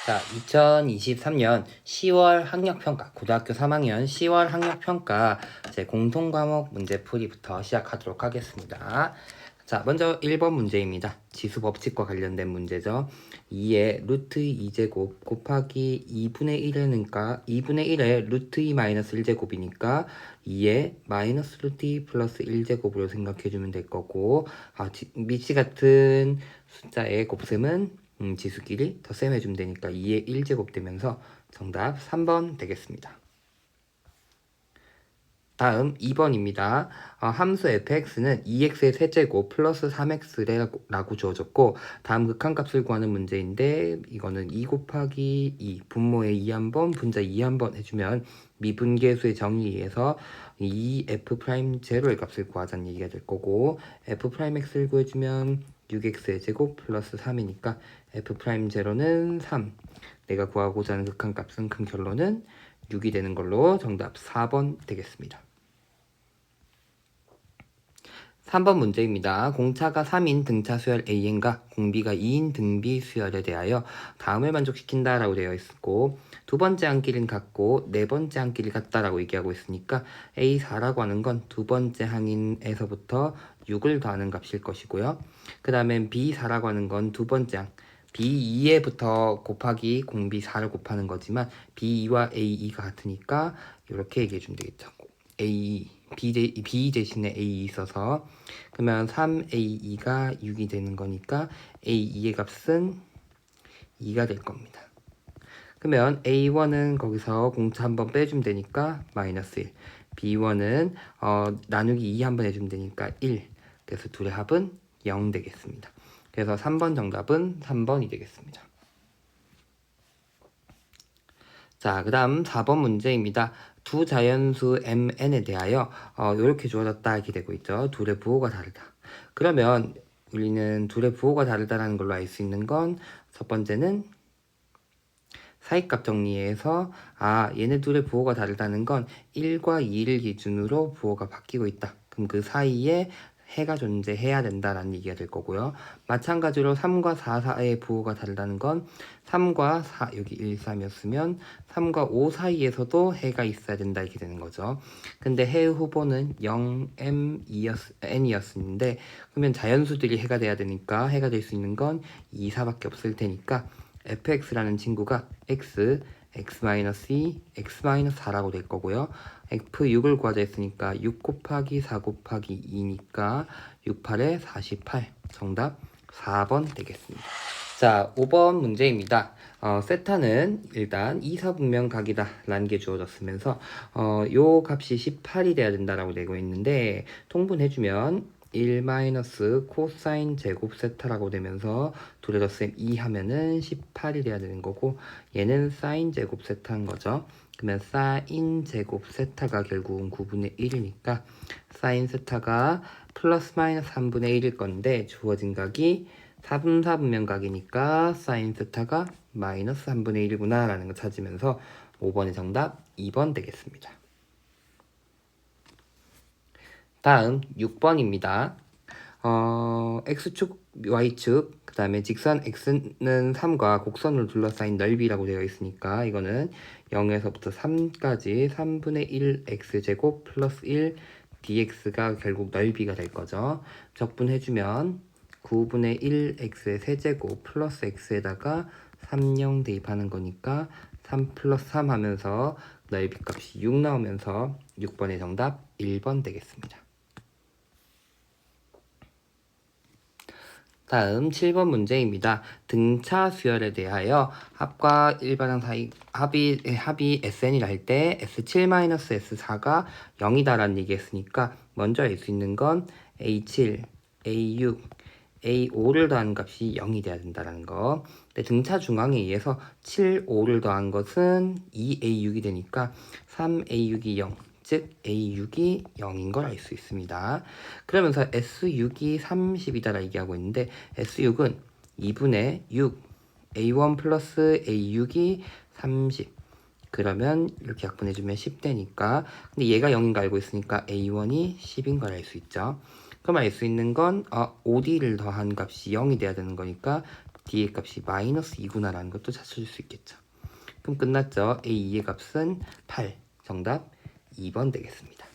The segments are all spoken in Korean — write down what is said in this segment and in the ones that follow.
자, 2023년 10월 학력평가, 고등학교 3학년 10월 학력평가 제 공통과목 문제풀이부터 시작하도록 하겠습니다. 자, 먼저 1번 문제입니다. 지수법칙과 관련된 문제죠. 2의 루트 2제곱 곱하기 2분의 1에니까 2분의 1의 루트 2 마이너스 1제곱이니까 2의 마이너스 루트 2 플러스 1제곱으로 생각해주면 될 거고, 미치 같은 숫자의 곱셈은 지수끼리 덧셈해주면 되니까 2의 1제곱 되면서 정답 3번 되겠습니다. 다음 2번입니다. 함수 fx는 2x의 세제곱 플러스 3x라고 주어졌고, 다음 극한값을 구하는 문제인데 이거는 2 곱하기 2 분모에 2 한번 분자 2 한번 해주면 미분계수의 정의에서 이 f'0의 값을 구하자는 얘기가 될 거고, f'x를 구해주면 6x의 제곱 플러스 3이니까 f'0는 3. 내가 구하고자 하는 극한값은 큰 결론은 6이 되는 걸로 정답 4번 되겠습니다. 3번 문제입니다. 공차가 3인 등차 수열 AN과 공비가 2인 등비 수열에 대하여 다음을 만족시킨다 라고 되어 있고, 두 번째 항끼리는 같고 네 번째 항끼리 같다라고 얘기하고 있으니까 A4라고 하는 건 두 번째 항인에서부터 6을 더하는 값일 것이고요. 그 다음에 B4라고 하는 건 두 번째 항 B2에부터 곱하기 공비 4를 곱하는 거지만 B2와 A2가 같으니까 이렇게 얘기해 주면 되겠죠. B 대신에 A 있어서 그러면 3A2가 6이 되는 거니까 A2의 값은 2가 될 겁니다. 그러면 A1은 거기서 공차 한번 빼주면 되니까 마이너스 1. B1은 나누기 2 한번 해주면 되니까 1. 그래서 둘의 합은 0 되겠습니다. 그래서 3번 정답은 3번이 되겠습니다. 자, 그 다음 4번 문제입니다. 두 자연수 mn에 대하여 이렇게 주어졌다 이렇게 되고 있죠. 둘의 부호가 다르다. 그러면 우리는 둘의 부호가 다르다라는 걸로 알 수 있는 건 첫 번째는 사이값 정리해서 얘네 둘의 부호가 다르다는 건 1과 2를 기준으로 부호가 바뀌고 있다. 그럼 그 사이에 해가 존재해야 된다라는 얘기가 될 거고요. 마찬가지로 3과 4 사이의 부호가 다르다는 건 3과 4, 여기 1, 3이었으면 3과 5 사이에서도 해가 있어야 된다 이렇게 되는 거죠. 근데 해의 후보는 0, m, n이었는데 그러면 자연수들이 해가 돼야 되니까 해가 될 수 있는 건 2, 4밖에 없을 테니까 fx라는 친구가 x, x-2, x-4라고 될 거고요. f6을 구하자 했으니까 6 곱하기 4 곱하기 2니까 6, 8에 48. 정답 4번 되겠습니다. 자, 5번 문제입니다. 세타는 일단 2사분면각이다 라는 게 주어졌으면서 요 값이 18이 돼야 된다라고 되고 있는데 통분해주면 1 마이너스 코사인 제곱 세타라고 되면서 둘의 덧셈 2 하면은 18이 돼야 되는 거고, 얘는 사인 제곱 세타인 거죠. 그러면 사인 제곱 세타가 결국은 9분의 1이니까 사인 세타가 플러스 마이너스 3분의 1일 건데 주어진 각이 4분면 각이니까 사인 세타가 마이너스 3분의 1이구나 라는 거 찾으면서 5번의 정답 2번 되겠습니다. 다음 6번입니다. x축, y축, 그 다음에 직선 x는 3과 곡선으로 둘러싸인 넓이라고 되어 있으니까 이거는 0에서부터 3까지 3분의 1 x제곱 플러스 1 dx가 결국 넓이가 될 거죠. 적분해주면 9분의 1 x의 세제곱 플러스 x에다가 30 대입하는 거니까 3 플러스 3 하면서 넓이 값이 6 나오면서 6번의 정답 1번 되겠습니다. 다음 7번 문제입니다. 등차 수열에 대하여 합과 일반항 사이 합이 SN이라 할 때 S7-S4가 0이다라는 얘기했으니까 먼저 알 수 있는 건 A7, A6, A5를 더한 값이 0이 돼야 된다는 거. 근데 등차 중앙에 의해서 7, 5를 더한 것은 2A6이 되니까 3A6이 0. 즉 A6이 0인 걸 알 수 있습니다. 그러면서 S6이 30이다라 얘기하고 있는데 S6은 2분의 6 A1 플러스 A6이 30. 그러면 이렇게 약분해주면 10되니까, 근데 얘가 0인 거 알고 있으니까 A1이 10인 걸 알 수 있죠. 그럼 알 수 있는 건 OD를 더한 값이 0이 돼야 되는 거니까 D의 값이 마이너스 2구나 라는 것도 찾을 수 있겠죠. 그럼 끝났죠. A2의 값은 8. 정답 2번 되겠습니다.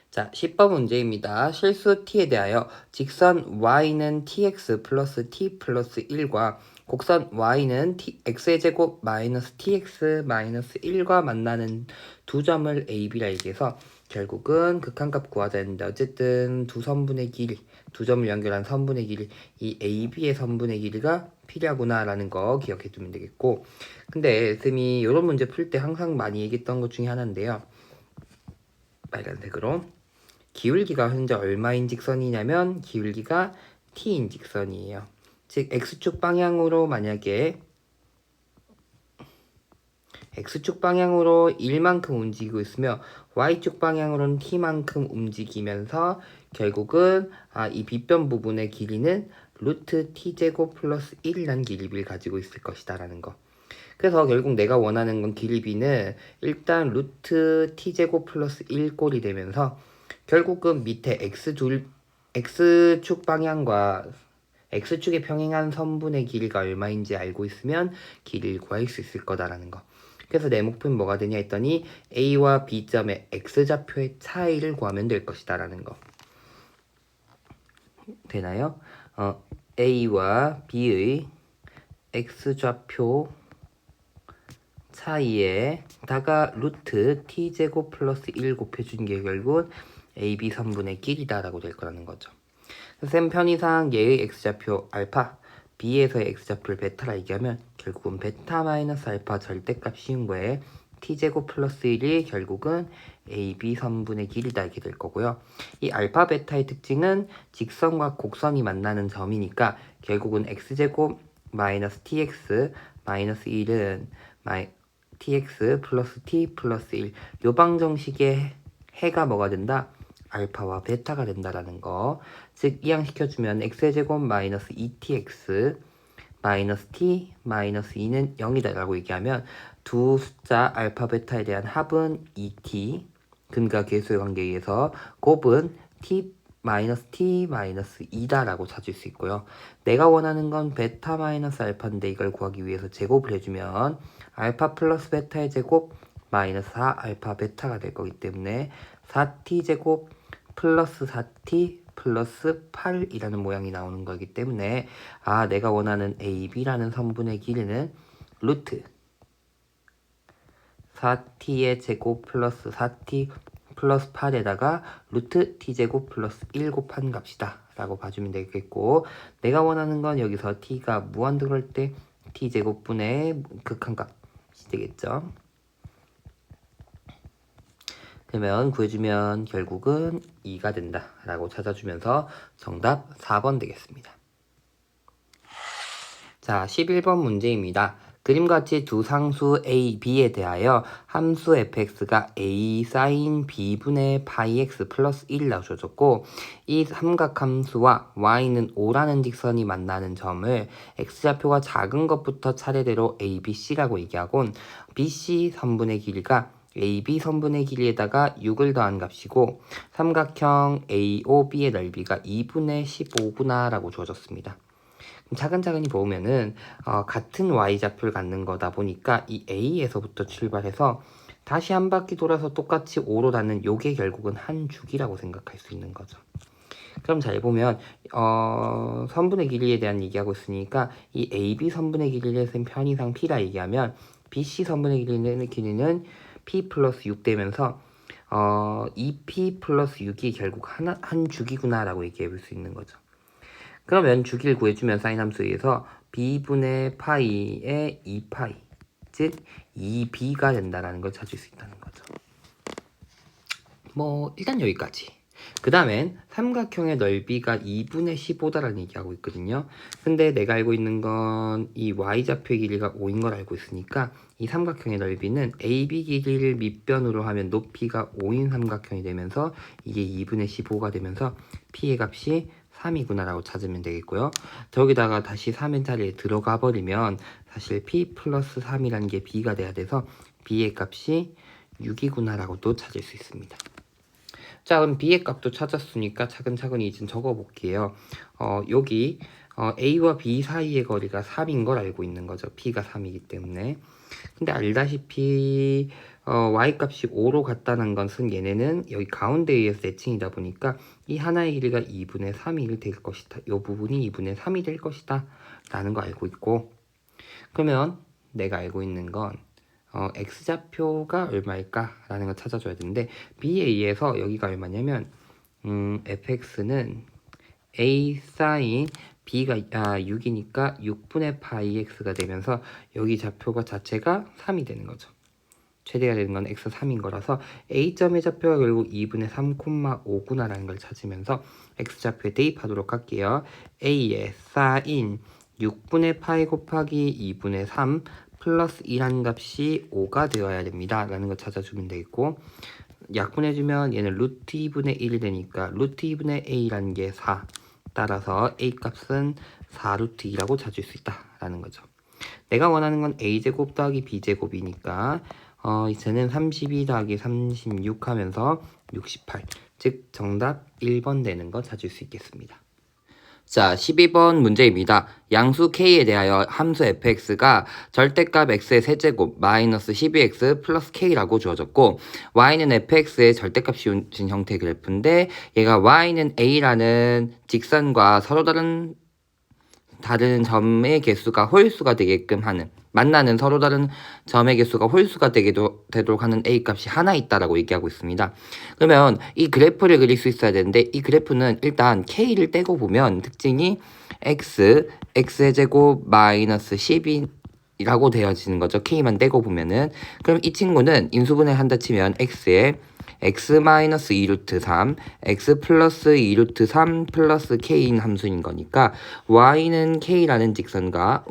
자, 10번 문제입니다. 실수 t에 대하여 직선 y는 tx 플러스 t 플러스 1과 곡선 y는 x의 제곱 마이너스 tx 마이너스 1과 만나는 두 점을 a, b라 얘기해서 결국은 극한값 구하자 했는데 어쨌든 두 선분의 길이, 두 점을 연결한 선분의 길이, 이 a, b의 선분의 길이가 필요하구나 라는 거 기억해 두면 되겠고, 근데 쌤이 이런 문제 풀 때 항상 많이 얘기했던 것 중에 하나인데요. 빨간색으로 기울기가 현재 얼마인 직선이냐면 기울기가 t인 직선이에요. 즉 x축 방향으로 만약에 x축 방향으로 1만큼 움직이고 있으며 y축 방향으로는 t만큼 움직이면서 결국은 이 빗변 부분의 길이는 루트 t제곱 플러스 1이라는 길이를 가지고 있을 것이다 라는 거. 그래서 결국 내가 원하는 건 길이 b는 일단 루트 t제곱 플러스 1꼴이 되면서 결국은 밑에 x축 방향과 x축에 평행한 선분의 길이가 얼마인지 알고 있으면 길이를 구할 수 있을 거다라는 거. 그래서 내 목표는 뭐가 되냐 했더니 A와 B점의 x좌표의 차이를 구하면 될 것이다 라는 거. 되나요? A와 B의 x좌표 차이에다가 루트 t제곱 플러스 1 곱해준 게 결국 AB 선분의 길이다라고 될 거라는 거죠. 쌤 편의상 얘의 x좌표 알파, b에서의 x좌표를 베타라 얘기하면 결국은 베타 마이너스 알파 절대값 씌운 거에 t제곱 플러스 1이 결국은 AB 선분의 길이다 이렇게 될 거고요. 이 알파 베타의 특징은 직선과 곡선이 만나는 점이니까 결국은 x제곱 마이너스 tx 마이너스 1은 tx 플러스 t 플러스 1 요 방정식의 해가 뭐가 된다? 알파와 베타가 된다라는 거. 즉 이항시켜주면 x의 제곱 마이너스 2tx 마이너스 t 마이너스 2는 0이다 라고 얘기하면 두 숫자 알파 베타에 대한 합은 2t 근과 계수의 관계에 의해서 곱은 t 마이너스 2다 라고 찾을 수 있고요. 내가 원하는 건 베타 마이너스 알파인데 이걸 구하기 위해서 제곱을 해주면 알파 플러스 베타의 제곱 마이너스 4 알파 베타가 될 거기 때문에 4t 제곱 플러스 4t 플러스 8이라는 모양이 나오는 거기 때문에 내가 원하는 AB라는 선분의 길이는 루트 4t의 제곱 플러스 4t 플러스 8에다가 루트 t제곱 플러스 1 곱한 값이다 라고 봐주면 되겠고, 내가 원하는 건 여기서 t가 무한 들어올 때 t제곱분의 극한값이 되겠죠. 그러면 구해주면 결국은 2가 된다 라고 찾아주면서 정답 4번 되겠습니다. 자, 11번 문제입니다. 그림같이 두 상수 a, b에 대하여 함수 fx가 a sin b분의 파이 x 플러스 1이라고 줘줬고, 이 삼각함수와 y는 5라는 직선이 만나는 점을 x좌표가 작은 것부터 차례대로 a, b, c라고 얘기하곤 bc 선분의 길이가 AB 선분의 길이에다가 6을 더한 값이고 삼각형 AOB의 넓이가 2분의 15구나 라고 주어졌습니다. 차근차근히 보면은 같은 y좌표를 갖는 거다 보니까 이 A에서부터 출발해서 다시 한 바퀴 돌아서 똑같이 5로 닿는 요게 결국은 한 주기라고 생각할 수 있는 거죠. 그럼 잘 보면 선분의 길이에 대한 얘기하고 있으니까 이 AB 선분의 길이를 쓴 편의상 P라 얘기하면 BC 선분의 길이는 P 플러스 6 되면서 2P 플러스 6이 결국 한 주기구나 라고 얘기해 볼 수 있는 거죠. 그러면 주기를 구해주면 사인 함수에서 B분의 파이의 2파이 즉 2B가 된다라는 걸 찾을 수 있다는 거죠. 일단 여기까지. 그 다음엔 삼각형의 넓이가 2분의 15다라는 얘기하고 있거든요. 근데 내가 알고 있는 건 이 y좌표의 길이가 5인 걸 알고 있으니까 이 삼각형의 넓이는 AB 길이를 밑변으로 하면 높이가 5인 삼각형이 되면서 이게 2분의 15가 되면서 P의 값이 3이구나 라고 찾으면 되겠고요. 저기다가 다시 3의 자리에 들어가 버리면 사실 P 플러스 3이라는 게 B가 돼야 돼서 B의 값이 6이구나 라고 또 찾을 수 있습니다. 자, 그럼 B의 값도 찾았으니까 차근차근히 이제 적어 볼게요. 여기 A와 B 사이의 거리가 3인 걸 알고 있는 거죠. P가 3이기 때문에. 근데 알다시피 y값이 5로 같다는 것은 얘네는 여기 가운데에 의해서 대칭이다 보니까 이 하나의 길이가 2분의 3이 될 것이다. 이 부분이 2분의 3이 될 것이다 라는 거 알고 있고, 그러면 내가 알고 있는 건 x좌표가 얼마일까 라는 걸 찾아줘야 되는데, b에 의해서 여기가 얼마냐면 fx는 a sin b가 6이니까 6분의 파이 x가 되면서 여기 좌표가 자체가 3이 되는 거죠. 최대가 되는 건 x3인 거라서 a점의 좌표가 결국 2분의 3,5구나 라는 걸 찾으면서 x좌표에 대입하도록 할게요. a의 sin 6분의 파이 곱하기 2분의 3 플러스 1한 값이 5가 되어야 됩니다 라는 걸 찾아주면 되겠고, 약분해주면 얘는 루트 2분의 1이 되니까 루트 2분의 a라는 게 4, 따라서 a 값은 4루트 2라고 찾을 수 있다 라는 거죠. 내가 원하는 건 a제곱 더하기 b제곱이니까 이제는 32 더하기 36 하면서 68, 즉 정답 1번 되는 거 찾을 수 있겠습니다. 자, 12번 문제입니다. 양수 k에 대하여 함수 fx가 절대값 x의 세제곱 마이너스 12x 플러스 k라고 주어졌고, y는 fx의 절대값이 준 형태의 그래프인데, 얘가 y는 a라는 직선과 서로 다른 점의 개수가 홀수가 되게끔 하는, 만나는 서로 다른 점의 개수가 홀수가 되도록 하는 a 값이 하나 있다라고 얘기하고 있습니다. 그러면 이 그래프를 그릴 수 있어야 되는데, 이 그래프는 일단 k를 떼고 보면 특징이 x의 제곱 마이너스 10이라고 되어지는 거죠. k만 떼고 보면은. 그럼 이 친구는 인수분해를 한다 치면 x에 x 마이너스 2루트 3, x 플러스 2루트 3 플러스 k인 함수인 거니까 y는 k라는 직선과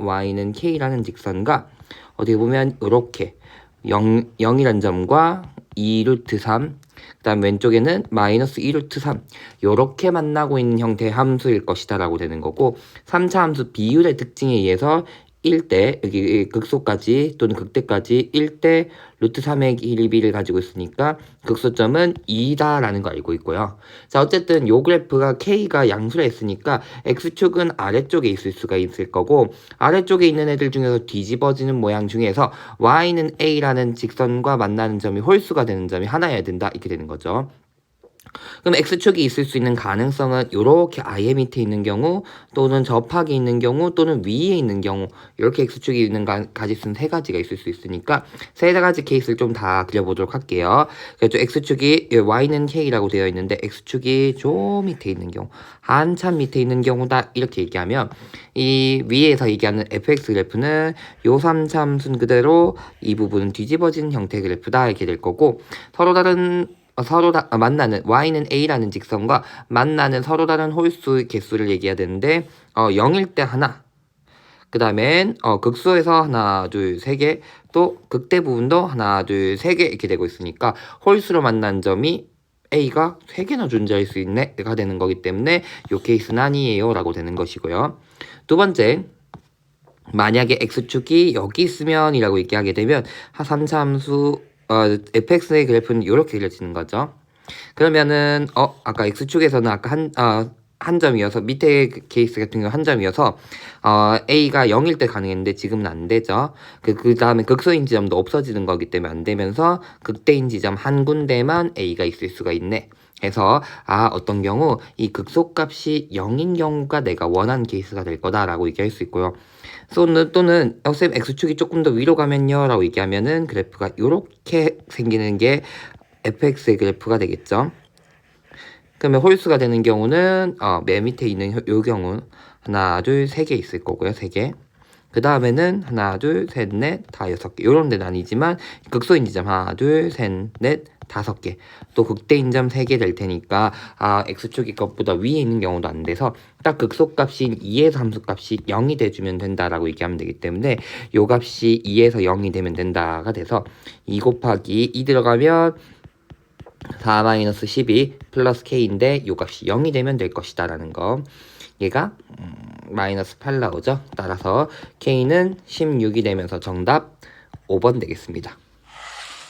어떻게 보면 이렇게 0이란 점과 2루트 3, 그 다음 왼쪽에는 마이너스 2루트 3 요렇게 만나고 있는 형태의 함수일 것이다 라고 되는 거고, 3차 함수 비율의 특징에 의해서 1대 여기 극소까지 또는 극대까지 1대 루트 3의 길이를 가지고 있으니까 극소점은 2다 라는 거 알고 있고요. 자, 어쨌든 요 그래프가 k가 양수라 했으니까 x축은 아래쪽에 있을 수가 있을 거고, 아래쪽에 있는 애들 중에서 뒤집어지는 모양 중에서 y는 a라는 직선과 만나는 점이 홀수가 되는 점이 하나여야 된다 이렇게 되는 거죠. 그럼 x축이 있을 수 있는 가능성은 이렇게 아예 밑에 있는 경우, 또는 접하게 있는 경우, 또는 위에 있는 경우, 이렇게 x축이 있는 가질 수는 세 가지가 있을 수 있으니까 세 가지 케이스를 좀 다 그려보도록 할게요. 그래서 x축이 y는 k라고 되어 있는데 x축이 좀 밑에 있는 경우, 한참 밑에 있는 경우다 이렇게 얘기하면, 이 위에서 얘기하는 fx 그래프는 요 3차 함수는 그대로 이 부분은 뒤집어진 형태의 그래프다 이렇게 될 거고, 만나는 y는 a라는 직선과 만나는 서로 다른 홀수 개수를 얘기해야 되는데 0일 때 하나, 그 다음엔 극소에서 하나 둘 세 개, 또 극대 부분도 하나 둘 세 개 이렇게 되고 있으니까 홀수로 만난 점이 a가 3개나 존재할 수 있네가 되는 거기 때문에 요 케이스는 아니에요 라고 되는 것이고요. 두 번째, 만약에 x축이 여기 있으면 이라고 얘기하게 되면 3차 함수 fx의 그래프는 이렇게 그려지는 거죠. 그러면은 아까 x축에서는 아까 한 점이어서, 밑에 케이스 같은 경우 한 점이어서 a가 0일 때 가능했는데 지금은 안 되죠. 그 다음에 극소인 지점도 없어지는 거기 때문에 안 되면서 극대인 지점 한 군데만 a가 있을 수가 있네. 해서 어떤 경우 이 극소값이 0인 경우가 내가 원하는 케이스가 될 거다라고 얘기할 수 있고요. 또는 쌤 x축이 조금 더 위로 가면요 라고 얘기하면은 그래프가 이렇게 생기는 게 fx의 그래프가 되겠죠. 그러면 홀수가 되는 경우는 맨 밑에 있는 요 경우 하나 둘 세 개 있을 거고요. 3개. 그 다음에는 하나 둘 셋 넷 다 6개, 요런 데는 아니지만 극소인 지점 하나 둘 셋 넷 5개, 또 극대인 점 3개 될 테니까 x축이 것보다 위에 있는 경우도 안 돼서 딱 극소값인 2에서 함수값이 0이 돼주면 된다라고 얘기하면 되기 때문에 요 값이 2에서 0이 되면 된다가 돼서 2 곱하기 2 들어가면 4-12 플러스 k인데 요 값이 0이 되면 될 것이다 라는 거. 얘가 마이너스 8 나오죠. 따라서 k는 16이 되면서 정답 5번 되겠습니다.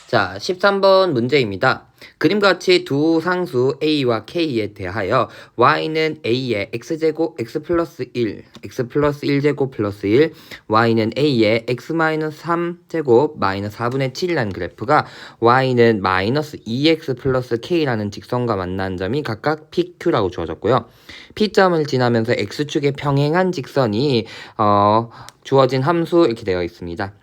자, 13번 문제입니다. 그림과 같이 두 상수 a와 k에 대하여 y는 a의 x제곱 x 플러스 1, x 플러스 1제곱 플러스 1, y는 a의 x 마이너스 3제곱 마이너스 4분의 7이라는 그래프가 y는 마이너스 2x 플러스 k라는 직선과 만나는 점이 각각 pq라고 주어졌고요. p점을 지나면서 x축에 평행한 직선이 주어진 함수 이렇게 되어 있습니다.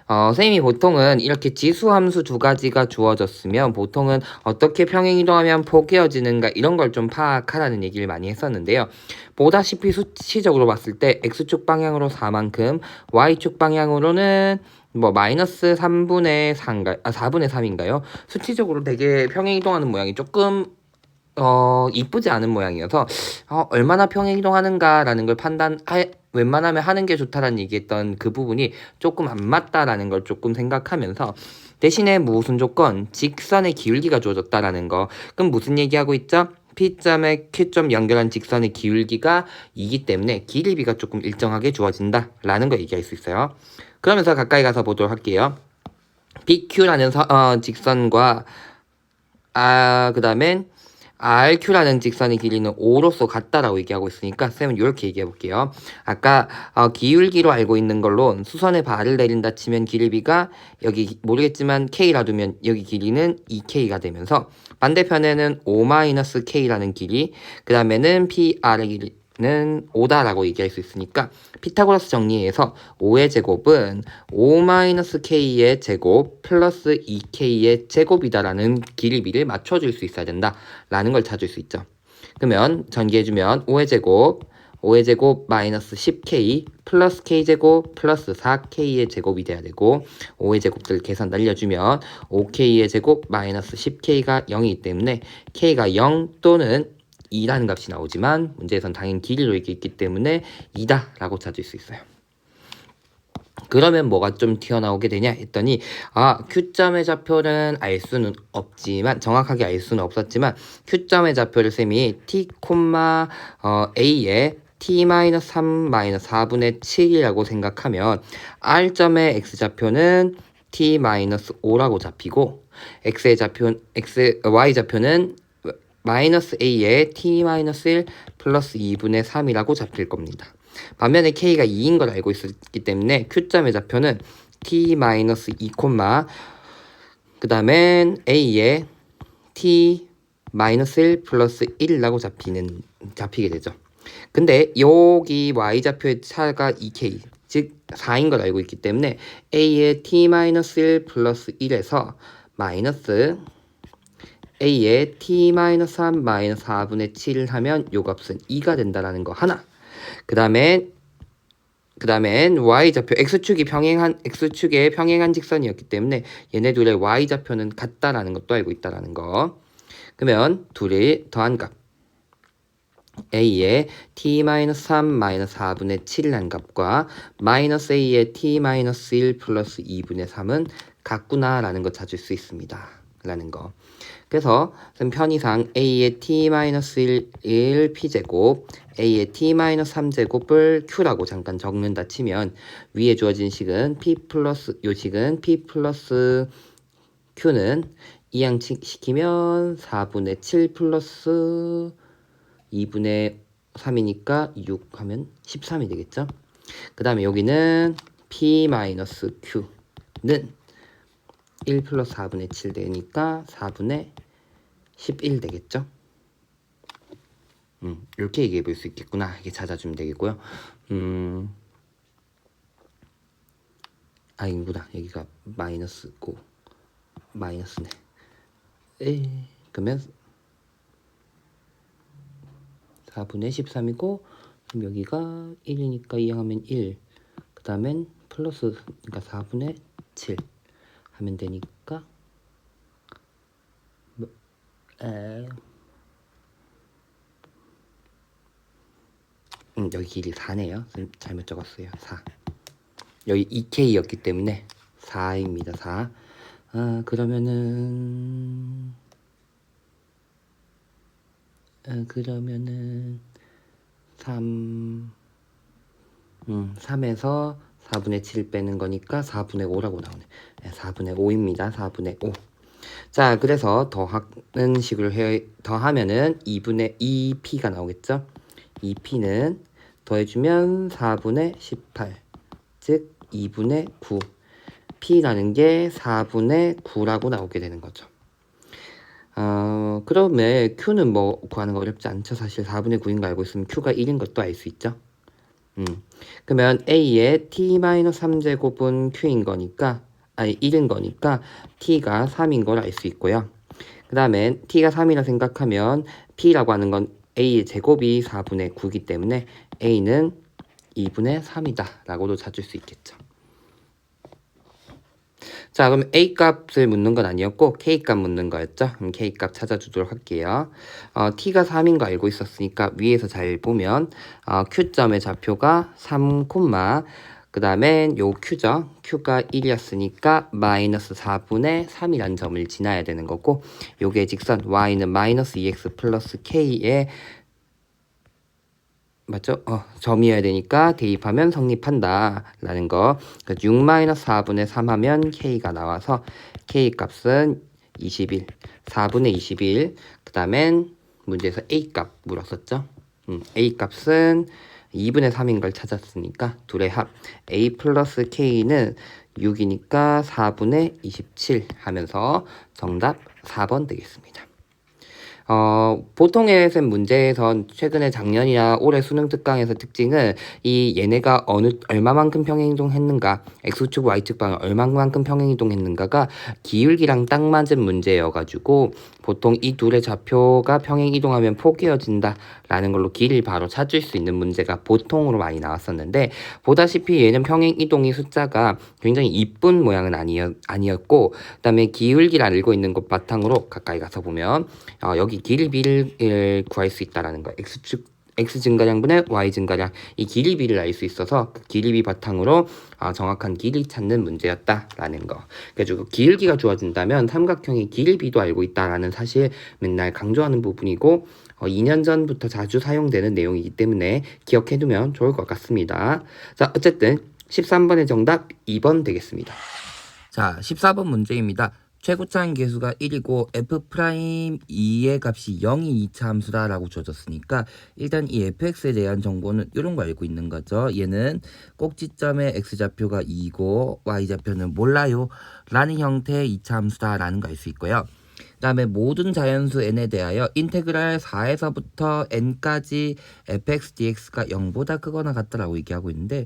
선생님이 보통은 이렇게 지수함수 두 가지가 주어졌으면 보통은 어떻게 평행이동하면 포개어지는가 이런 걸 좀 파악하라는 얘기를 많이 했었는데요. 보다시피 수치적으로 봤을 때 x축 방향으로 4만큼 y축 방향으로는 뭐 마이너스 3분의 4인가, 4분의 3인가요? 수치적으로 되게 평행이동하는 모양이 조금 이쁘지 않은 모양이어서 얼마나 평행이동하는가라는 걸 웬만하면 하는 게 좋다라는 얘기했던 그 부분이 조금 안 맞다라는 걸 조금 생각하면서 대신에 무슨 조건? 직선의 기울기가 주어졌다라는 거. 그럼 무슨 얘기하고 있죠? P점에 Q점 연결한 직선의 기울기가 2기 때문에 길이비가 조금 일정하게 주어진다라는 거 얘기할 수 있어요. 그러면서 가까이 가서 보도록 할게요. PQ라는 직선과 그 다음엔 RQ라는 직선의 길이는 5로서 같다라고 얘기하고 있으니까 쌤은 이렇게 얘기해 볼게요. 아까 기울기로 알고 있는 걸로 수선에 발을 내린다 치면 길이비가 여기 모르겠지만 K라 두면 여기 길이는 2K가 되면서 반대편에는 5-K라는 길이 그 다음에는 PR의 길이는 5다라고 얘기할 수 있으니까 피타고라스 정리해서 5의 제곱은 5-K의 제곱 플러스 2K의 제곱이다라는 길이비를 맞춰줄 수 있어야 된다라는 걸 찾을 수 있죠. 그러면 전개해주면 5의 제곱 마이너스 10K 플러스 K제곱 플러스 4K의 제곱이 돼야 되고 5의 제곱들 계산 날려주면 5K의 제곱 마이너스 10K가 0이기 때문에 K가 0 또는 2라는 값이 나오지만 문제에선 당연히 길이로 이렇게 있기 때문에 2다 라고 찾을 수 있어요. 그러면 뭐가 좀 튀어나오게 되냐 했더니 Q점의 좌표는 알 수는 없지만 정확하게 알 수는 없었지만 Q점의 좌표를 쌤이 T, A에 T-3-4분의 7이라고 생각하면 R점의 X좌표는 T-5라고 잡히고 Y좌표는 마이너스 A에 T-1 플러스 2분의 3이라고 잡힐 겁니다. 반면에 K가 2인 걸 알고 있었기 때문에 Q점의 좌표는 T-2, 그 다음엔 A에 T-1 플러스 1이라고 잡히게 되죠. 근데 여기 Y좌표의 차가 2K, 즉 4인 걸 알고 있기 때문에 A의 T-1 플러스 1에서 마이너스 A의 T-3 마이너스 4분의 7을 하면 요 값은 2가 된다라는 거 하나. 그 다음엔 Y좌표, X축에 평행한 직선이었기 때문에 얘네 둘의 Y좌표는 같다라는 것도 알고 있다라는 거. 그러면 둘이 더한 값. A의 T-3 마이너스 4분의 7이라는 값과 마이너스 A의 T-1 플러스 2분의 3은 같구나라는 거 찾을 수 있습니다. 라는 거. 그래서 편의상 A의 T-1 P제곱, A의 T-3제곱을 Q라고 잠깐 적는다 치면 위에 주어진 식은 P 플러스 Q는 이항시키면 4분의 7 플러스 2분의 3이니까 6 하면 13이 되겠죠. 그 다음에 여기는 P-Q는 1 플러스 4분의 7 되니까 4분의 11 되겠죠. 이렇게 얘기해 볼 수 있겠구나. 이게 찾아주면 되겠고요. 이거보다 여기가 마이너스고 마이너스네. 그러면 4분의 13이고 그럼 여기가 1이니까 이항하면 1. 그 다음엔 플러스 그러니까 4분의 7 하면 되니까 여기 길이 4네요. 잘못 적었어요. 4. 여기 2K였기 때문에 4입니다. 4. 그러면은 3 3에서 4분의 7 빼는 거니까 4분의 5라고 나오네. 4분의 5입니다. 4분의 5. 자, 그래서 더하는 식으로 더하면은 2분의 2p가 나오겠죠? 2p는 더해주면 4분의 18, 즉 2분의 9. p라는 게 4분의 9라고 나오게 되는 거죠. 그러면 q는 뭐 구하는 거 어렵지 않죠? 사실 4분의 9인 거 알고 있으면 q가 1인 것도 알 수 있죠? 그러면 a의 t-3제곱은 q인 거니까, 아니 1인 거니까 t가 3인 걸 알 수 있고요. 그 다음에 t가 3이라 생각하면 p라고 하는 건 a의 제곱이 4분의 9이기 때문에 a는 2분의 3이다 라고도 찾을 수 있겠죠. 자, 그럼 a 값을 묻는 건 아니었고 k 값 묻는 거였죠. 그럼 k 값 찾아주도록 할게요. t가 3인 거 알고 있었으니까 위에서 잘 보면 q점의 좌표가 3, 그 다음에 요 q죠. q가 1이었으니까 마이너스 4분의 3이라는 점을 지나야 되는 거고, 요게 직선 y는 마이너스 2x 플러스 k의 맞죠? 점이어야 되니까 대입하면 성립한다 라는 거. 6-4분의 3 하면 k가 나와서 k 값은 21, 4분의 21. 그 다음엔 문제에서 a 값 물었었죠. a 값은 2분의 3인 걸 찾았으니까 둘의 합 a 플러스 k는 6이니까 4분의 27 하면서 정답 4번 되겠습니다. 보통의 셈 문제에선 최근에 작년이나 올해 수능 특강에서 특징은 이 얘네가 얼마만큼 평행이동했는가, x축 y축 방을 얼마만큼 평행이동했는가가 기울기랑 딱 맞은 문제여가지고 보통 이 둘의 좌표가 평행이동하면 포개어진다 라는 걸로 길이를 바로 찾을 수 있는 문제가 보통으로 많이 나왔었는데, 보다시피 얘는 평행이동이 숫자가 굉장히 이쁜 모양은 아니었고, 그 다음에 기울기를 알고 있는 것 바탕으로 가까이 가서 보면 여기 길이비를 구할 수 있다라는 거. x축 x 증가량분의 y 증가량, 이 길이비를 알 수 있어서 그 길이비 바탕으로 정확한 길이 찾는 문제였다라는 거. 그래가지고 기울기가 주어진다면 삼각형의 길이비도 알고 있다라는 사실 맨날 강조하는 부분이고, 2년 전부터 자주 사용되는 내용이기 때문에 기억해두면 좋을 것 같습니다. 자, 어쨌든 13번의 정답 2번 되겠습니다. 자, 14번 문제입니다. 최고차인 계수가 1이고 f'2의 값이 0이 2차 함수다 라고 주어졌으니까 일단 이 fx에 대한 정보는 이런 거 알고 있는 거죠. 얘는 꼭지점의 x좌표가 2고 y좌표는 몰라요 라는 형태의 2차 함수다 라는 거 알 수 있고요. 그 다음에 모든 자연수 n에 대하여 인테그랄 4에서부터 n까지 fx dx가 0보다 크거나 같다라고 얘기하고 있는데,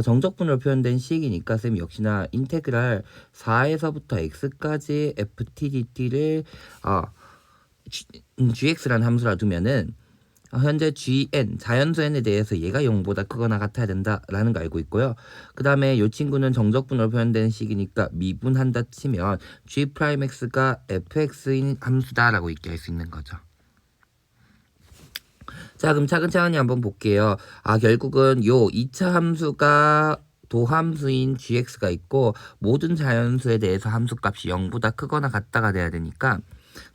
정적분으로 표현된 식이니까 쌤 역시나 인테그랄 4에서부터 x까지 ft dt를 gx라는 함수라 두면은 현재 gn, 자연수 n에 대해서 얘가 0보다 크거나 같아야 된다라는 거 알고 있고요. 그 다음에 이 친구는 정적분으로 표현되는 식이니까 미분한다 치면 g'x가 fx인 함수다라고 얘기할 수 있는 거죠. 자, 그럼 차근차근히 한번 볼게요. 결국은 요 2차 함수가 도함수인 gx가 있고 모든 자연수에 대해서 함수값이 0보다 크거나 같다가 돼야 되니까,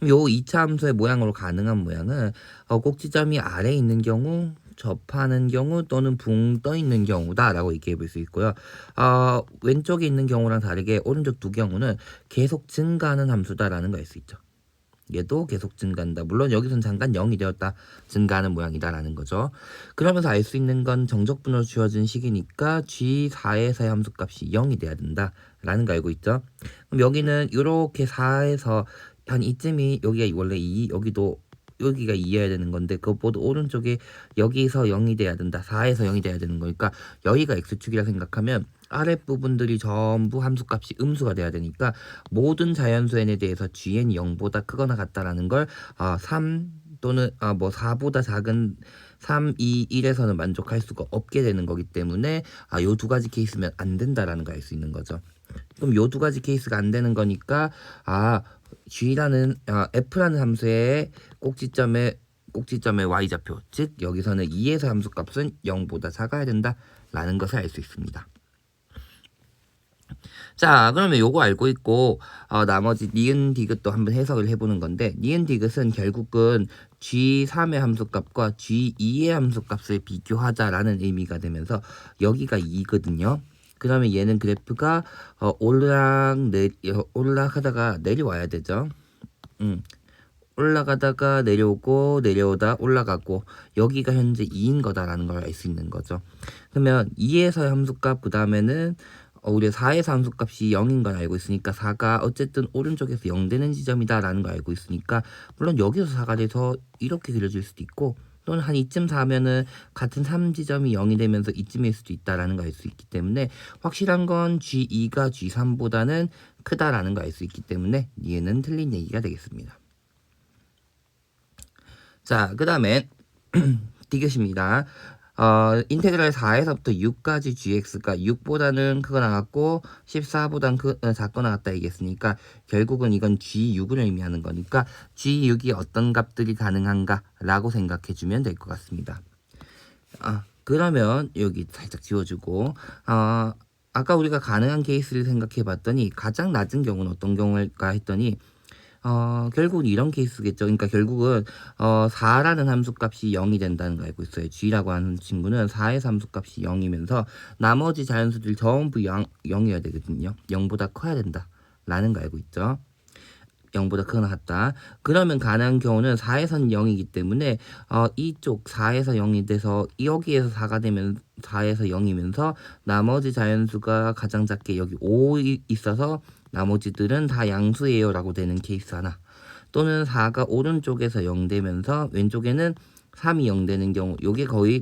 요 2차 함수의 모양으로 가능한 모양은 꼭지점이 아래에 있는 경우, 접하는 경우 또는 붕 떠 있는 경우다 라고 얘기해 볼 수 있고요. 왼쪽에 있는 경우랑 다르게 오른쪽 두 경우는 계속 증가하는 함수다라는 거 알 수 있죠. 얘도 계속 증가한다. 물론 여기서는 잠깐 0이 되었다. 증가하는 모양이다라는 거죠. 그러면서 알 수 있는 건 정적분으로 주어진 식이니까 G4에서의 함수값이 0이 돼야 된다라는 거 알고 있죠. 그럼 여기는 이렇게 4에서 한 이쯤이 여기가 원래 2, 여기가 2여야 되는 건데 그것보다 오른쪽에 여기서 0이 돼야 된다. 4에서 0이 돼야 되는 거니까 여기가 x축이라 생각하면 아랫부분들이 전부 함수값이 음수가 돼야 되니까 모든 자연수 n에 대해서 gn이 0보다 크거나 같다라는 걸 3 또는 4보다 작은 3, 2, 1에서는 만족할 수가 없게 되는 거기 때문에 요 두 가지 케이스면 안 된다라는 걸 알 수 있는 거죠. 그럼 요 두 가지 케이스가 안 되는 거니까 g라는 f라는 함수의 꼭지점의 y좌표, 즉 여기서는 2에서 함수값은 0보다 작아야 된다라는 것을 알 수 있습니다. 자, 그러면 요거 알고 있고 나머지 니은 디귿도 한번 해석을 해보는 건데, 니은 디귿은 결국은 G3의 함수값과 G2의 함수값을 비교하자라는 의미가 되면서 여기가 2거든요. 그러면 얘는 그래프가 올라가다가 내려와야 되죠. 올라가다가 내려오고 내려오다 올라가고 여기가 현재 2인 거다라는 걸 알 수 있는 거죠. 그러면 2에서의 함수값 그 다음에는 우리가 4에서 함수값이 0인 걸 알고 있으니까 4가 어쨌든 오른쪽에서 0 되는 지점이다 라는 걸 알고 있으니까 물론 여기서 4가 돼서 이렇게 그려질 수도 있고 또는 한 이쯤 4면은 같은 3지점이 0이 되면서 이쯤일 수도 있다라는 걸 알 수 있기 때문에 확실한 건 G2가 G3보다는 크다라는 걸 알 수 있기 때문에 얘는 틀린 얘기가 되겠습니다. 자, 그 다음에 디귿입니다. 인테그랄 4에서부터 6까지 gx가 6보다는 크거나 같고 14보다는 작거나 같다 얘기했으니까 결국은 이건 g6을 의미하는 거니까 g6이 어떤 값들이 가능한가 라고 생각해 주면 될 것 같습니다. 그러면 여기 살짝 지워주고 아까 우리가 가능한 케이스를 생각해 봤더니 가장 낮은 경우는 어떤 경우일까 했더니 결국은 이런 케이스겠죠. 그러니까 결국은 4라는 함수값이 0이 된다는 거 알고 있어요. g라고 하는 친구는 4에서 함수값이 0이면서 나머지 자연수들이 전부 0이어야 되거든요. 0보다 커야 된다 라는 거 알고 있죠. 0보다 크거나 같다. 그러면 가능한 경우는 4에서는 0이기 때문에 이쪽 4에서 0이 돼서 여기에서 4가 되면 4에서 0이면서 나머지 자연수가 가장 작게 여기 5 있어서 나머지들은 다 양수예요 라고 되는 케이스 하나, 또는 4가 오른쪽에서 0 되면서 왼쪽에는 3이 0 되는 경우, 요게 거의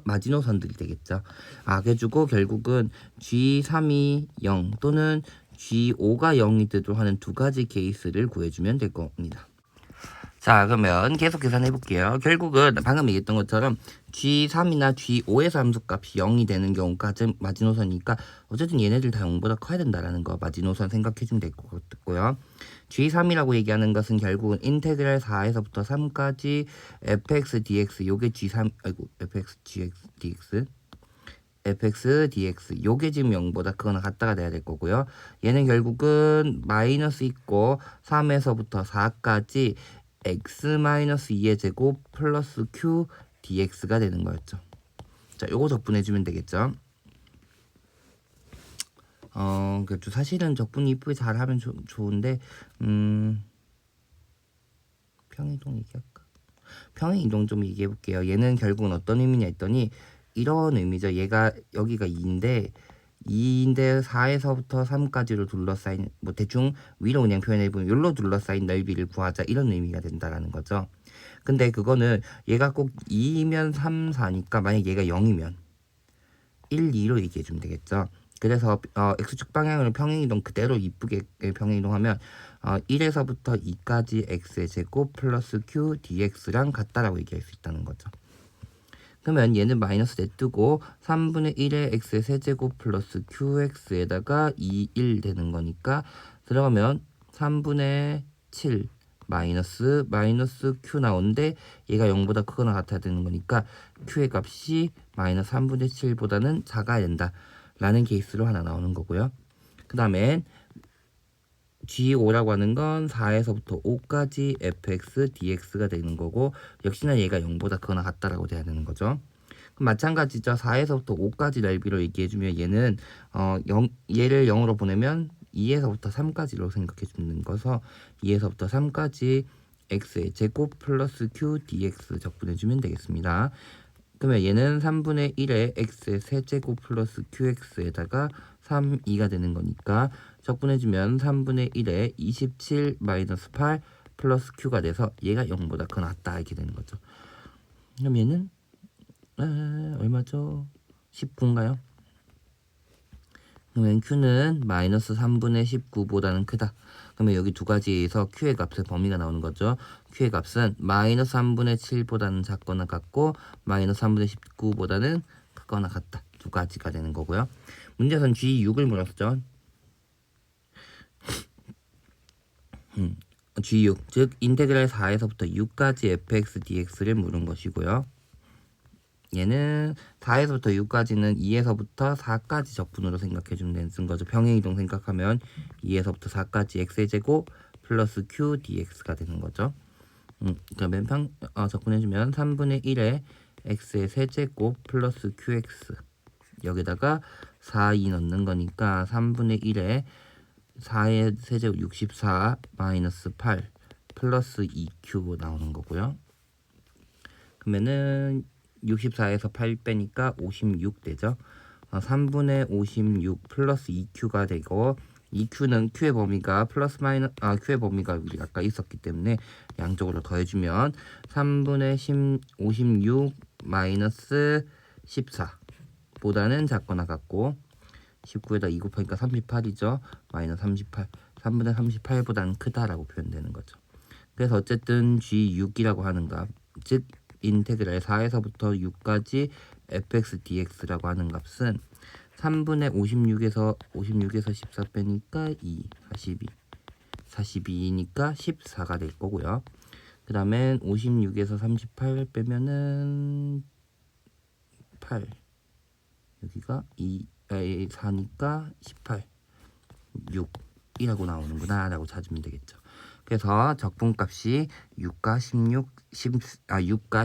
마지노선들이 되겠죠. 그래가지고 결국은 G3이 0 또는 G5가 0이 되도록 하는 두 가지 케이스를 구해주면 될 겁니다. 자, 그러면 계속 계산해 볼게요. 결국은 방금 얘기했던 것처럼 G3이나 G5에서 함수값이 0이 되는 경우가 마지노선이니까 어쨌든 얘네들 다 0보다 커야 된다라는 거 마지노선 생각해 주면 될 것 같고요. G3이라고 얘기하는 것은 결국은 인테그랄 4에서부터 3까지 fx dx, 요게 G3, fx dx fx dx 요게 지금 0보다 크거나 같다가 돼야 될 거고요. 얘는 결국은 마이너스 있고 3에서부터 4까지 x-2의 제곱 플러스 q dx가 되는 거였죠. 자, 요거 적분해주면 되겠죠. 그렇죠. 사실은 적분 이쁘게 잘하면 좋은데 평행이동 얘기할까? 평행이동 좀 얘기해볼게요. 얘는 결국은 어떤 의미냐 했더니 이런 의미죠. 얘가 여기가 2인데 4에서부터 3까지로 둘러싸인, 뭐 대충 위로 그냥 표현해보면 여기로 둘러싸인 넓이를 구하자 이런 의미가 된다라는 거죠. 근데 그거는 얘가 꼭 2이면 3, 4니까 만약 얘가 0이면 1, 2로 얘기해주면 되겠죠. 그래서 x축 방향으로 평행이동 그대로 이쁘게 평행이동하면 1에서부터 2까지 x의 제곱 플러스 q dx랑 같다라고 얘기할 수 있다는 거죠. 그러면 얘는 마이너스 내뜨고 3분의 1의 x의 세제곱 플러스 qx에다가 2, 1 되는 거니까 들어가면 3분의 7 마이너스 q 나오는데 얘가 0보다 크거나 같아야 되는 거니까 q의 값이 마이너스 3분의 7보다는 작아야 된다 라는 케이스로 하나 나오는 거고요. 그 다음에 G5라고 하는 건 4에서부터 5까지 fx dx가 되는 거고 역시나 얘가 0보다 크거나 같다라고 돼야 되는 거죠. 그럼 마찬가지죠. 4에서부터 5까지 넓이로 얘기해주면 얘는 얘를 0으로 보내면 2에서부터 3까지로 생각해 주는 거서 2에서부터 3까지 x의 제곱 플러스 q dx 적분해주면 되겠습니다. 그러면 얘는 3분의 1의 x의 세제곱 플러스 qx에다가 3, 2가 되는 거니까 적분해주면 3분의 1에 27 마이너스 8 플러스 q가 돼서 얘가 0보다 더 낫다 이렇게 되는 거죠. 그럼 얘는 얼마죠? 19인가요? 그러면 q는 마이너스 3분의 19보다는 크다. 그러면 여기 두 가지에서 q의 값의 범위가 나오는 거죠. q의 값은 마이너스 3분의 7보다는 작거나 같고 마이너스 3분의 19보다는 크거나 같다. 두 가지가 되는 거고요. 문제에서는 G6을 물었죠. G6, 즉 인테그랄 4에서부터 6까지 fx dx를 물은 것이고요. 얘는 4에서부터 6까지는 2에서부터 4까지 적분으로 생각해주면 되는 거죠. 평행이동 생각하면 2에서부터 4까지 x의 제곱 플러스 q dx가 되는 거죠. 그러면 적분해주면 3분의 1에 x의 세제곱 플러스 qx 여기다가 4, 2 넣는 거니까 3분의 1에 4의 세제곱 64 마이너스 8 플러스 2Q 나오는 거고요. 그러면은 64에서 8 빼니까 56 되죠. 3분의 56 플러스 2Q가 되고, 2Q는 Q의 범위가 플러스 마이너스, Q의 범위가 우리 아까 있었기 때문에 양쪽으로 더해주면 3분의 56 마이너스 14 보다는 작거나 같고, 19에다 2 곱하니까 38이죠. 마이너스 38. 3분의 38보다는 크다라고 표현되는 거죠. 그래서 어쨌든 G6이라고 하는 값, 즉 인테그랄 4에서부터 6까지 fx dx라고 하는 값은 3분의 56에서 14 빼니까 2, 42. 42니까 14가 될 거고요. 그 다음에 56에서 38 빼면은 8. 여기가 4니까 18. 6이라고 나오는구나 라고 찾으면 되겠죠. 그래서 적분값이 6과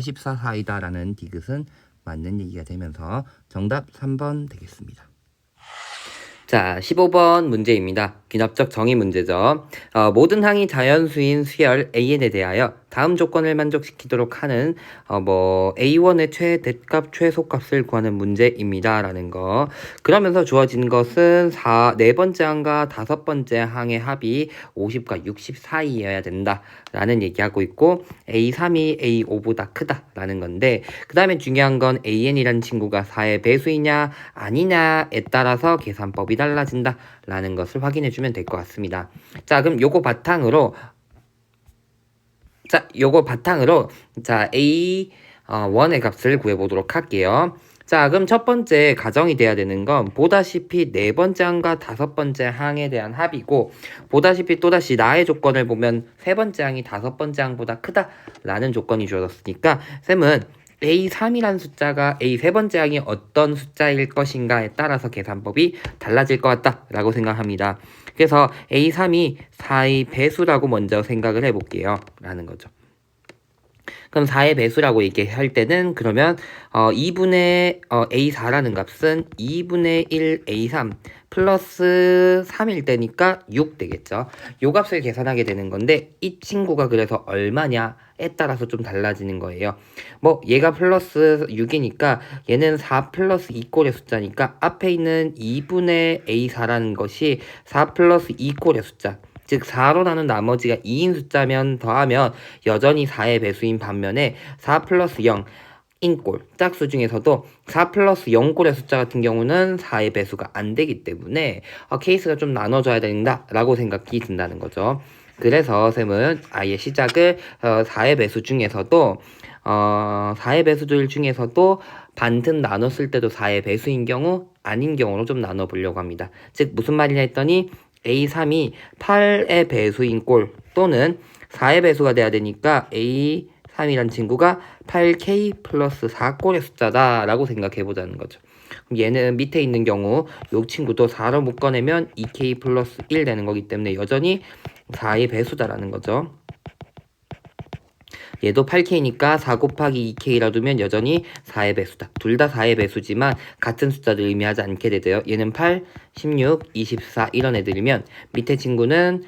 14 사이다 라는 디귿은 맞는 얘기가 되면서 정답 3번 되겠습니다. 자, 15번 문제입니다. 귀납적 정의 문제죠. 모든 항이 자연수인 수열 AN에 대하여 다음 조건을 만족시키도록 하는 A1의 최대값 최소값을 구하는 문제입니다 라는 거. 그러면서 주어진 것은 4번째 항과 5번째 항의 합이 50과 60 사이여야 된다 라는 얘기하고 있고, A3이 A5보다 크다 라는 건데, 그 다음에 중요한 건 AN이라는 친구가 4의 배수이냐 아니냐에 따라서 계산법이 달라진다 라는 것을 확인해 주면 될 것 같습니다. 자, 그럼 요거 바탕으로 A1의 값을 구해보도록 할게요. 자, 그럼 첫 번째 가정이 돼야 되는 건 보다시피 4번째 항과 5번째 항에 대한 합이고, 보다시피 또다시 나의 조건을 보면 3번째 항이 5번째 항보다 크다라는 조건이 주어졌으니까 쌤은 A3이란 숫자가 A3번째 항이 어떤 숫자일 것인가에 따라서 계산법이 달라질 것 같다라고 생각합니다. 그래서 A3이 4의 배수라고 먼저 생각을 해볼게요 라는 거죠. 그럼 4의 배수라고 얘기할 때는 그러면 A4라는 값은 2분의 1 A3 플러스 3일 때니까 6 되겠죠. 요 값을 계산하게 되는 건데, 이 친구가 그래서 얼마냐에 따라서 좀 달라지는 거예요. 얘가 플러스 6이니까 얘는 4 플러스 2꼴의 숫자니까 앞에 있는 2분의 A4라는 것이 4 플러스 2꼴의 숫자, 즉 4로 나눈 나머지가 2인 숫자면 더하면 여전히 4의 배수인 반면에 4 플러스 0 인꼴 짝수 중에서도 4 플러스 0꼴의 숫자 같은 경우는 4의 배수가 안 되기 때문에 케이스가 좀 나눠져야 된다 라고 생각이 든다는 거죠. 그래서 쌤은 아예 시작을 4의 배수 중에서도 4의 배수들 중에서도 반틈 나눴을 때도 4의 배수인 경우 아닌 경우로 좀 나눠보려고 합니다. 즉 무슨 말이냐 했더니 A3이 8의 배수인 꼴 또는 4의 배수가 돼야 되니까 A3이란 친구가 8K 플러스 4꼴의 숫자다 라고 생각해 보자는 거죠. 그럼 얘는 밑에 있는 경우 이 친구도 4로 묶어내면 2K 플러스 1 되는 거기 때문에 여전히 4의 배수다라는 거죠. 얘도 8K니까 4 곱하기 2K라 두면 여전히 4의 배수다. 둘 다 4의 배수지만 같은 숫자를 의미하지 않게 되대요. 얘는 8, 16, 24 이런 애들이면 밑에 친구는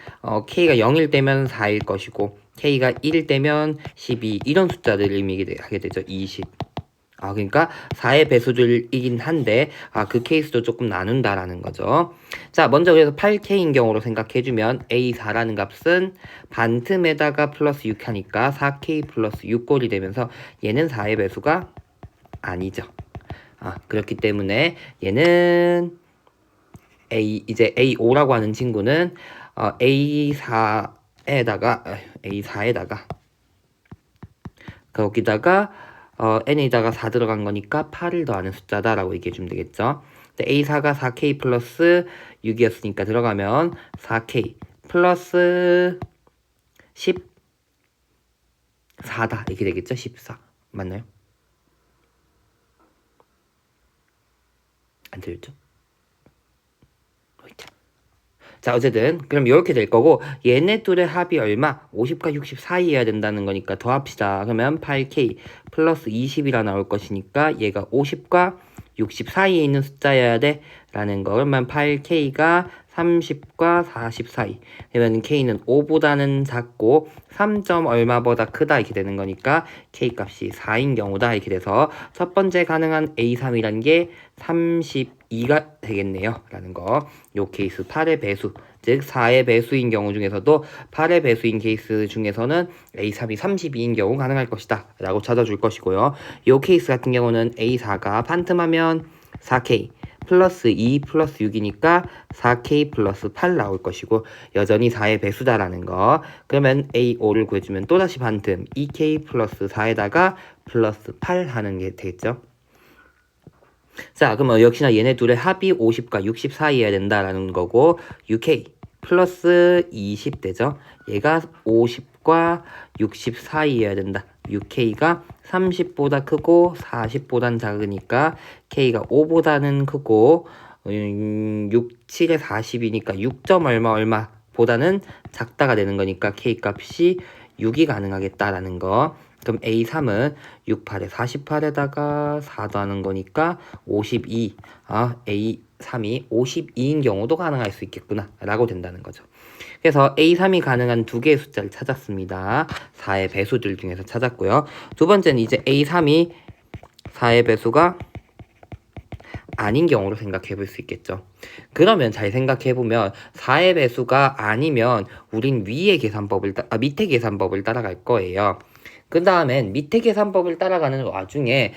K가 0일 때면 4일 것이고 K가 1일 때면 12 이런 숫자들을 의미하게 되죠. 20. 그러니까 4의 배수들이긴 한데 그 케이스도 조금 나눈다라는 거죠. 자, 먼저 그래서 8K인 경우로 생각해주면 A4라는 값은 반틈에다가 플러스 6 하니까 4K 플러스 6꼴이 되면서 얘는 4의 배수가 아니죠. 그렇기 때문에 얘는 이제 A5라고 하는 친구는 A4에다가 거기다가 n에다가 4 들어간 거니까 8을 더하는 숫자다라고 얘기해주면 되겠죠. A4가 4K 플러스 6이었으니까 들어가면 4K 플러스 14다 이렇게 되겠죠. 14 맞나요? 안 들렸죠? 자, 어쨌든 그럼 이렇게 될 거고, 얘네 둘의 합이 얼마? 50과 60 사이여야 된다는 거니까 더합시다. 그러면 8K 플러스 20이라 나올 것이니까 얘가 50과 60 사이에 있는 숫자여야 돼 라는 거. 그러면 8K가 30과 40 사이. 그러면 K는 5보다는 작고 3점 얼마보다 크다 이렇게 되는 거니까 K 값이 4인 경우다 이렇게 돼서 첫 번째 가능한 A3이란 게 32가 되겠네요 라는 거. 요 케이스 8의 배수, 즉 4의 배수인 경우 중에서도 8의 배수인 케이스 중에서는 A3이 32인 경우 가능할 것이다 라고 찾아줄 것이고요. 요 케이스 같은 경우는 A4가 반틈하면 4K 플러스 2 플러스 6이니까 4K 플러스 8 나올 것이고 여전히 4의 배수다라는 거. 그러면 A5를 구해주면 또다시 반틈 2K 플러스 4에다가 플러스 8 하는 게 되겠죠. 자, 그럼 역시나 얘네 둘의 합이 50과 60 사이여야 된다라는 거고 6K 플러스 20 되죠. 얘가 50과 60 사이여야 된다. 6K가 30보다 크고 40보단 작으니까 K가 5보다는 크고 6, 7에 40이니까 6점 얼마 보다는 작다가 되는 거니까 K 값이 6이 가능하겠다라는 거. 그럼 A3은 6, 8에 48에다가 4 더하는 거니까 52. A3이 52인 경우도 가능할 수 있겠구나 라고 된다는 거죠. 그래서 A3이 가능한 두 개의 숫자를 찾았습니다. 4의 배수들 중에서 찾았고요. 두 번째는 이제 A3이 4의 배수가 아닌 경우로 생각해 볼 수 있겠죠. 그러면 잘 생각해 보면 4의 배수가 아니면 우린 밑에 계산법을 따라갈 거예요. 그 다음엔 밑에 계산법을 따라가는 와중에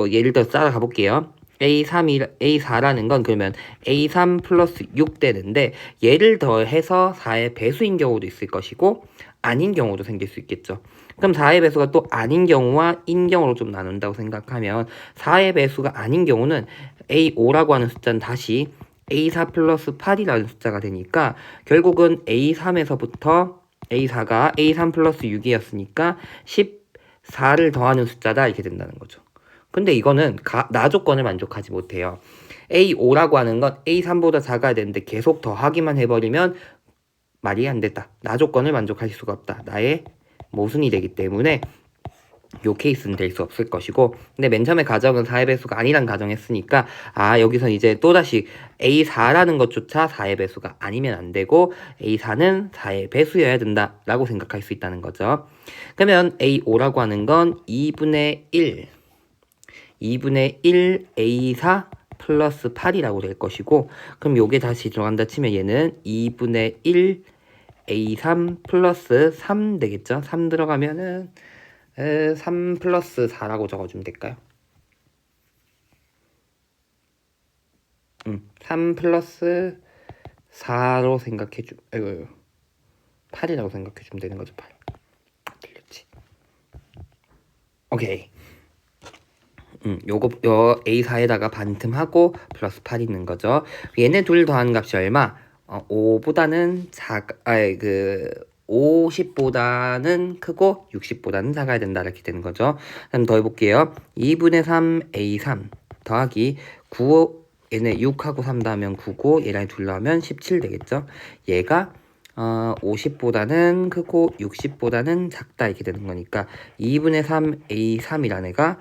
예를 들어서 따라가 볼게요. A4라는 건 그러면 A3 플러스 6 되는데 얘를 더해서 4의 배수인 경우도 있을 것이고 아닌 경우도 생길 수 있겠죠. 그럼 4의 배수가 또 아닌 경우와 인 경우로 좀 나눈다고 생각하면 4의 배수가 아닌 경우는 A5라고 하는 숫자는 다시 A4 플러스 8이라는 숫자가 되니까 결국은 A3에서부터 A4가 A3 플러스 6이었으니까 14를 더하는 숫자다 이렇게 된다는 거죠. 근데 이거는 나 조건을 만족하지 못해요. A5라고 하는 건 A3보다 작아야 되는데 계속 더하기만 해버리면 말이 안 됐다. 나 조건을 만족할 수가 없다. 나의 모순이 되기 때문에 요 케이스는 될 수 없을 것이고 근데 맨 처음에 가정은 4의 배수가 아니란 가정했으니까 여기서 이제 또다시 A4라는 것조차 4의 배수가 아니면 안 되고 A4는 4의 배수여야 된다 라고 생각할 수 있다는 거죠. 그러면 A5라고 하는 건 2분의 1 A4 플러스 8이라고 될 것이고 그럼 요게 다시 들어간다 치면 얘는 2분의 1 A3 플러스 3 되겠죠. 3 들어가면은 3 플러스 4라고 적어주면 될까요? 3 플러스 4로 생각해주, 8이라고 생각해주면 되는 거죠, 8. 틀렸지. 오케이. 요 A4에다가 반틈하고 플러스 8 있는 거죠. 얘네 둘 더하는 값이 얼마? 5보다는 50보다는 크고 60보다는 작아야 된다 이렇게 되는 거죠. 그럼 더 해볼게요. 2분의 3 A3 더하기 9 얘네 6하고 3 더하면 9고 얘랑 둘 더하면 17 되겠죠. 얘가 50보다는 크고 60보다는 작다 이렇게 되는 거니까 2분의 3 A3이라는 애가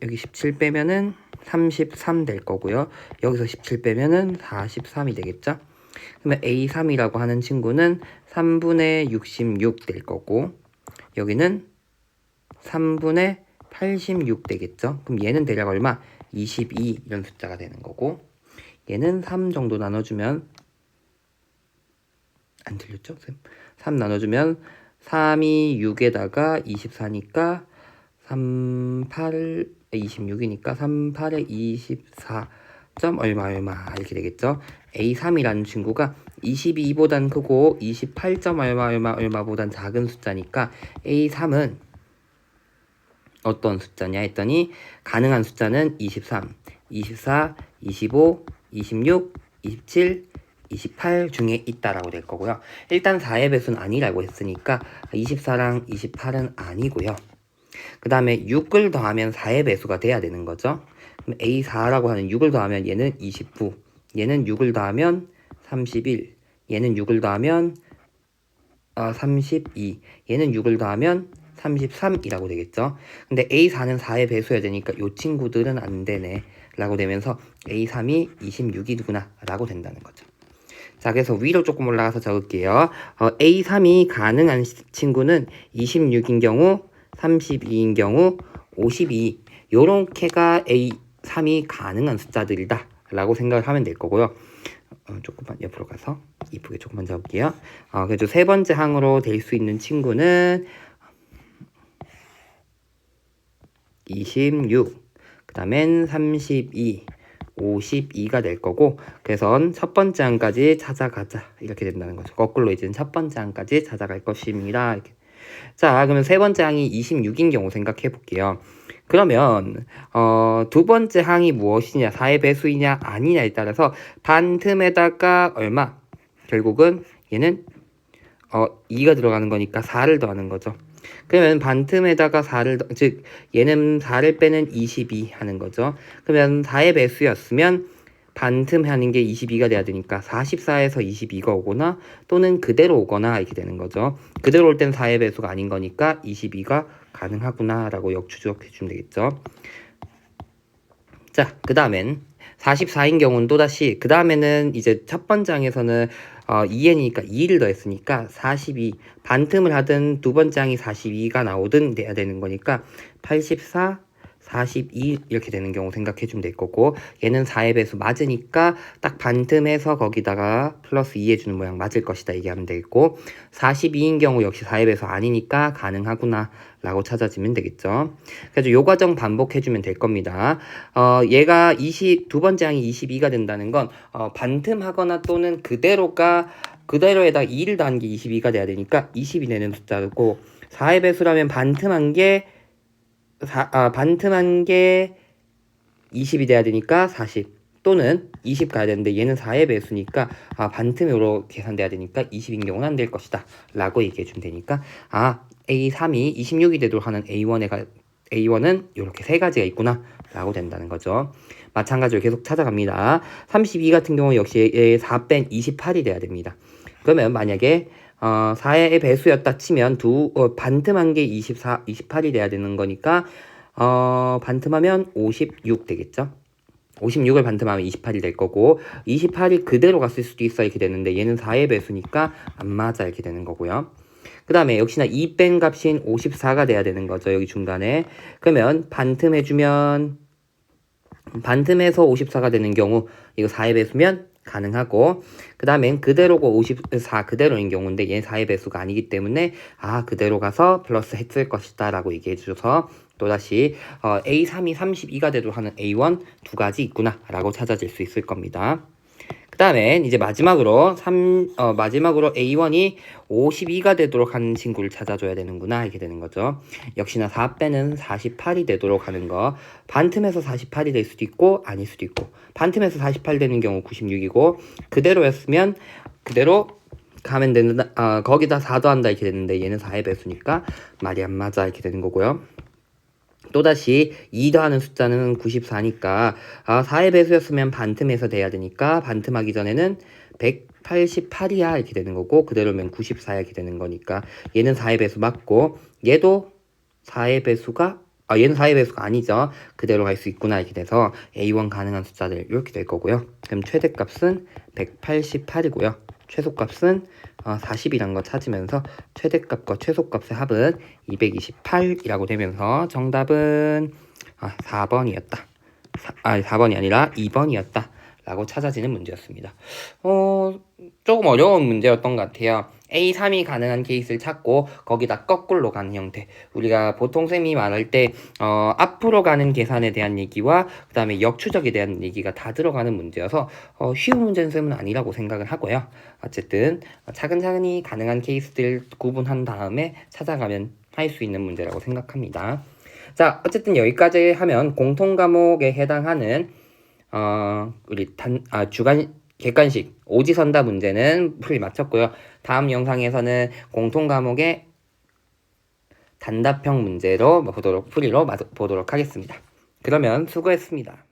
여기 17 빼면은 33 될 거고요. 여기서 17 빼면은 43이 되겠죠. 그러면 A3이라고 하는 친구는 3분의 66 될 거고 여기는 3분의 86 되겠죠. 그럼 얘는 대략 얼마? 22 이런 숫자가 되는 거고 얘는 3 정도 나눠주면 안 틀렸죠? 3 나눠주면 3이 6에다가 24니까 3, 8, 26이니까 3, 8에 24 점 얼마 이렇게 되겠죠. A3이라는 친구가 22보단 크고 28점 얼마보단 작은 숫자니까 A3은 어떤 숫자냐 했더니 가능한 숫자는 23, 24, 25, 26, 27, 28 중에 있다라고 될 거고요. 일단 4의 배수는 아니라고 했으니까 24랑 28은 아니고요. 그 다음에 6을 더하면 4의 배수가 돼야 되는 거죠. 그럼 A4라고 하는 6을 더하면 얘는 29, 얘는 6을 더하면 31, 얘는 6을 더하면 32, 얘는 6을 더하면 33이라고 되겠죠. 근데 A4는 4의 배수여야 되니까 이 친구들은 안 되네 라고 되면서 A3이 26이구나 라고 된다는 거죠. 자, 그래서 위로 조금 올라가서 적을게요. A3이 가능한 친구는 26인 경우, 32인 경우, 52 요렇게가 A3이 가능한 숫자들이다 라고 생각을 하면 될 거고요. 조금만 옆으로 가서 이쁘게 조금만 적을게요. 그래도 세 번째 항으로 될 수 있는 친구는 26, 그 다음엔 32, 52가 될 거고, 그래서 첫 번째 항까지 찾아가자 이렇게 된다는 거죠. 거꾸로 이제 첫 번째 항까지 찾아갈 것입니다. 이렇게. 자, 그러면 세 번째 항이 26인 경우 생각해 볼게요. 그러면 두 번째 항이 무엇이냐, 4의 배수이냐 아니냐에 따라서 반틈에다가 얼마? 결국은 얘는 2가 들어가는 거니까 4를 더하는 거죠. 그러면 반틈에다가 4를 즉 얘는 4를 빼는 22 하는 거죠. 그러면 4의 배수였으면 반틈 하는 게 22가 돼야 되니까 44에서 22가 오거나 또는 그대로 오거나 이렇게 되는 거죠. 그대로 올 땐 4의 배수가 아닌 거니까 22가 가능하구나 라고 역추적해 주면 되겠죠. 자, 그 다음엔 44인 경우는 또다시 그 다음에는 이제 첫 번째 항에서는 2n이니까 2를 더했으니까 42 반틈을 하든 두 번째 항이 42가 나오든 돼야 되는 거니까 84 42 이렇게 되는 경우 생각해 주면 될 거고, 얘는 4의 배수 맞으니까 딱 반틈해서 거기다가 플러스 2 해주는 모양 맞을 것이다 얘기하면 되겠고, 42인 경우 역시 4의 배수 아니니까 가능하구나 라고 찾아지면 되겠죠. 그래서 요 과정 반복해 주면 될 겁니다. 얘가 두 번째 항이 22가 된다는 건 반틈하거나 또는 그대로에다 2를 더한 게 22가 돼야 되니까 20이 되는 숫자고, 4의 배수라면 반틈한 게 20이 돼야 되니까 40 또는 20 가야 되는데 얘는 4의 배수니까 반틈으로 계산돼야 되니까 20인 경우는 안 될 것이다 라고 얘기해 주면 되니까 A3이 26이 되도록 하는 A1은 이렇게 세 가지가 있구나 라고 된다는 거죠. 마찬가지로 계속 찾아갑니다. 32 같은 경우 역시 4 뺀 28이 돼야 됩니다. 그러면 만약에 4의 배수였다 치면 반틈한 게 28이 돼야 되는 거니까 반틈하면 56 되겠죠. 56을 반틈하면 28이 될 거고, 28이 그대로 갔을 수도 있어 이렇게 되는데 얘는 4의 배수니까 안 맞아 이렇게 되는 거고요. 그 다음에 역시나 2 뺀 값인 54가 돼야 되는 거죠. 여기 중간에. 그러면 반틈해주면 반틈에서 54가 되는 경우 이거 4의 배수면 가능하고, 그 다음엔 그대로고 54 그대로인 경우인데 얘는 4의 배수가 아니기 때문에 그대로 가서 플러스 했을 것이다 라고 얘기해 주셔서 또다시 A3이 32가 되도록 하는 A1 두 가지 있구나 라고 찾아질 수 있을 겁니다. 그 다음에 이제 마지막으로 A1이 52가 되도록 하는 친구를 찾아줘야 되는구나 이렇게 되는 거죠. 역시나 4 빼는 48이 되도록 하는 거, 반틈에서 48이 될 수도 있고 아닐 수도 있고, 반틈에서 48 되는 경우 96이고 그대로였으면 그대로 가면 된다. 거기다 4 더한다 이렇게 되는데 얘는 4의 배수니까 말이 안 맞아 이렇게 되는 거고요. 또다시 2 더하는 숫자는 94니까 4의 배수였으면 반틈에서 돼야 되니까 반틈하기 전에는 188이야 이렇게 되는 거고, 그대로면 94야 이렇게 되는 거니까 얘는 4의 배수 맞고 얘도 4의 배수가 얘는 4의 배수가 아니죠. 그대로 갈 수 있구나 이렇게 돼서 A1 가능한 숫자들 이렇게 될 거고요. 그럼 최대값은 188이고요. 최소값은 40이란 거 찾으면서 최대값과 최소값의 합은 228이라고 되면서 정답은 4번이었다. 4번이 아니라 2번이었다 라고 찾아지는 문제였습니다. 조금 어려운 문제였던 것 같아요. A3이 가능한 케이스를 찾고 거기다 거꾸로 가는 형태. 우리가 보통 쌤이 말할 때 앞으로 가는 계산에 대한 얘기와 그 다음에 역추적에 대한 얘기가 다 들어가는 문제여서 쉬운 문제는 쌤은 아니라고 생각을 하고요. 어쨌든 차근차근히 가능한 케이스들 구분한 다음에 찾아가면 할 수 있는 문제라고 생각합니다. 자, 어쨌든 여기까지 하면 공통 과목에 해당하는 우리 객관식 오지선다 문제는 풀이 마쳤고요. 다음 영상에서는 공통 과목의 단답형 문제로 풀이로 보도록 하겠습니다. 그러면 수고했습니다.